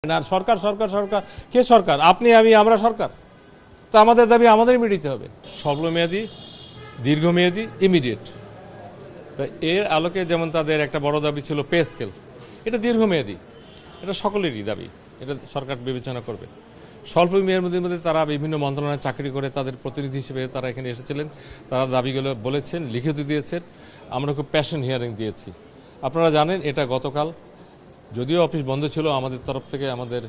আর সরকার সরকার সরকার কে সরকার? আপনি আমি আমরা সরকার। তো আমাদের দাবি আমাদেরই মেটাতে হবে, স্বল্পমেয়াদী, দীর্ঘমেয়াদী, ইমিডিয়েট। তো এর আলোকে যেমন তাদের একটা বড় দাবি ছিল পে স্কেল, এটা দীর্ঘমেয়াদী, এটা সকলেরই দাবি, এটা সরকার বিবেচনা করবে। স্বল্প মেয়াদের মধ্যে তারা বিভিন্ন মন্ত্রণালয়ে চাকরি করে তাদের প্রতিনিধি হিসেবে তারা এখানে এসেছিলেন, তারা দাবিগুলো বলেছেন, লিখিত দিয়েছেন, আমরা খুব প্যাশন হিয়ারিং দিয়েছি। আপনারা জানেন এটা গতকাল, যদিও অফিস বন্ধ ছিল, আমাদের তরফ থেকে আমাদের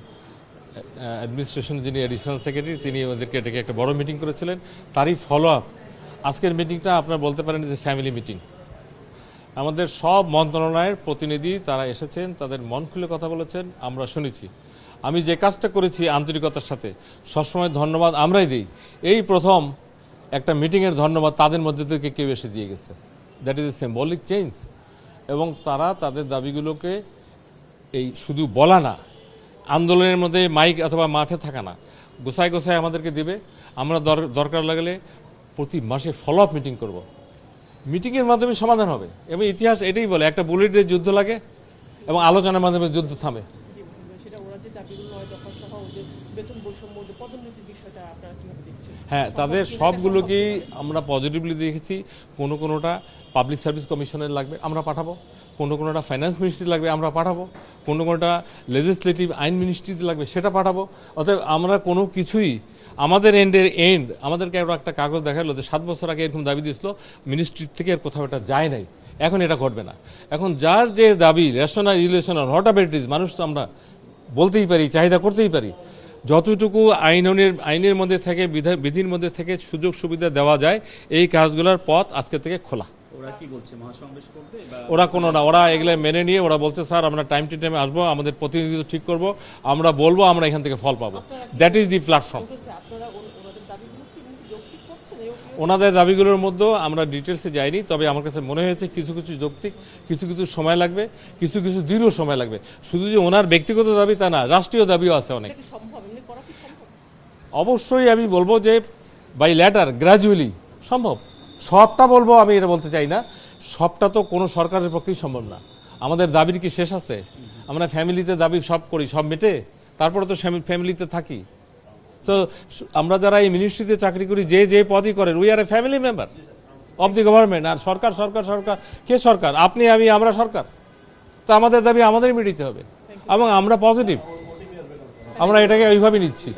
অ্যাডমিনিস্ট্রেশন যিনি অ্যাডিশনাল সেক্রেটারি তিনি ওদেরকে ডেকে একটা বড় মিটিং করেছিলেন। তারই ফলো আপ আজকের মিটিংটা আপনারা বলতে পারেন যে ফ্যামিলি মিটিং। আমাদের সব মন্ত্রণালয়ের প্রতিনিধি তারা এসেছেন, তাদের মন খুলে কথা বলেছেন, আমরা শুনেছি। আমি যে কাজটা করেছি আন্তরিকতার সাথে সবসময় ধন্যবাদ আমরাই দিই, এই প্রথম একটা মিটিংয়ের ধন্যবাদ তাদের মধ্যে থেকে কেউ এসে দিয়ে গেছে। That is a symbolic change. এবং তারা তাদের দাবিগুলোকে এই শুধু বলা না, আন্দোলনের মধ্যে মাইক অথবা মাঠে থাকা না, গোছায় গোছায় আমাদেরকে দিবে। আমরা দরকার লাগলে প্রতি মাসে ফলো আপ মিটিং করব, মিটিংয়ের মাধ্যমে সমাধান হবে। এবং ইতিহাস এটাই বলে, একটা বুলেটের যুদ্ধ লাগে এবং আলোচনার মাধ্যমে যুদ্ধ থামে। হ্যাঁ, তাদের সবগুলোকেই আমরা পজিটিভলি দেখেছি। কোনোটা পাবলিক সার্ভিস কমিশনের লাগবে আমরা পাঠাবো, কোনোটা ফাইন্যান্স মিনিস্ট্রি লাগবে আমরা পাঠাবো, কোনোটা লেজিসলেটিভ আইন মিনিস্ট্রিতে লাগবে সেটা পাঠাবো। অতএব আমরা কোনো কিছুই আমাদের আমাদেরকে একটা কাগজ দেখালো যে 7 বছর আগে এরকম দাবি দিয়েছিল, মিনিস্ট্রি থেকে এর কোথাও এটা যায় নাই। এখন এটা ঘটবে না। এখন যার যে দাবি rational electional hot of it is, মানুষ তো আমরা বলতেই পারি, চাহিদা করতেই পারি, যতটুকু আইনের মধ্যে থেকে বিধির মধ্যে থেকে সুযোগ সুবিধা দেওয়া যায় এই কাজগুলোর পথ আজকে থেকে খোলা। ওরা কি বলছে, মহাসমাবেশ করবে? ওরা কোনো না, ওরা এগুলো মেনে নিয়ে ওরা বলছে স্যার আমরা টাইম টু টাইমে আসবো, আমাদের প্রতিনিধিত্ব ঠিক করব, আমরা বলবো, আমরা এখান থেকে ফল পাবো। That is the platform. ওনাদের দাবিগুলোর মধ্যেও আমরা ডিটেলসে যাইনি, তবে আমার কাছে মনে হয়েছে কিছু কিছু যৌক্তিক, কিছু কিছু সময় লাগবে, কিছু কিছু দীর্ঘ সময় লাগবে। শুধু যে ওনার ব্যক্তিগত দাবি তা না, রাষ্ট্রীয় দাবিও আছে অনেক। অবশ্যই আমি বলবো যে বাই ল্যাটার গ্র্যাজুয়ালি সম্ভব। সবটা বলবো আমি এটা বলতে চাই না, সবটা তো কোনো সরকারের পক্ষেই সম্ভব না। আমাদের দাবির কি শেষ আছে? আমরা ফ্যামিলিতে দাবি সব করি, সব মেটে, তারপরে তো ফ্যামিলিতে থাকি। তো আমরা যারা এই মিনিস্ট্রিতে চাকরি করি, যে পদই করেন, we are a family member of the government. আর সরকার সরকার সরকার কে সরকার? আপনি আমি আমরা সরকার। তো আমাদের দাবি আমাদেরই মেটাতে হবে এবং আমরা পজিটিভ, আমরা এটাকে ওইভাবে নিচ্ছি।